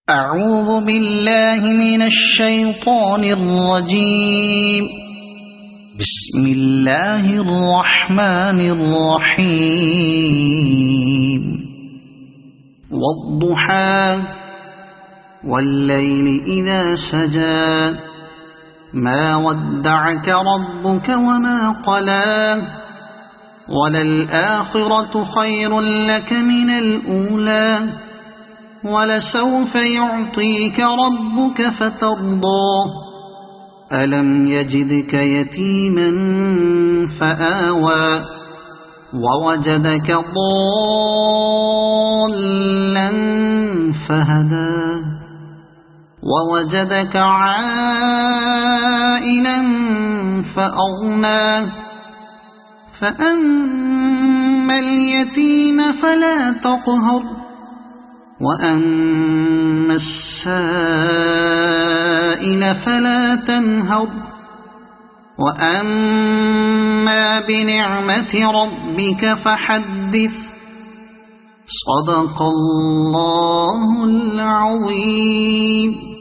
أعوذ بالله من الشيطان الرجيم. بسم الله الرحمن الرحيم. والضحى والليل إذا سجى ما ودعك ربك وما قلى وللآخرة خير لك من الأولى ولسوف يعطيك ربك فترضى ألم يجدك يتيما فآوى ووجدك ضالا فهدى ووجدك عائلا فأغنى فأما اليتيم فلا تقهر وأما السائل فلا تنهر وأما بنعمة ربك فحدث. صدق الله العظيم.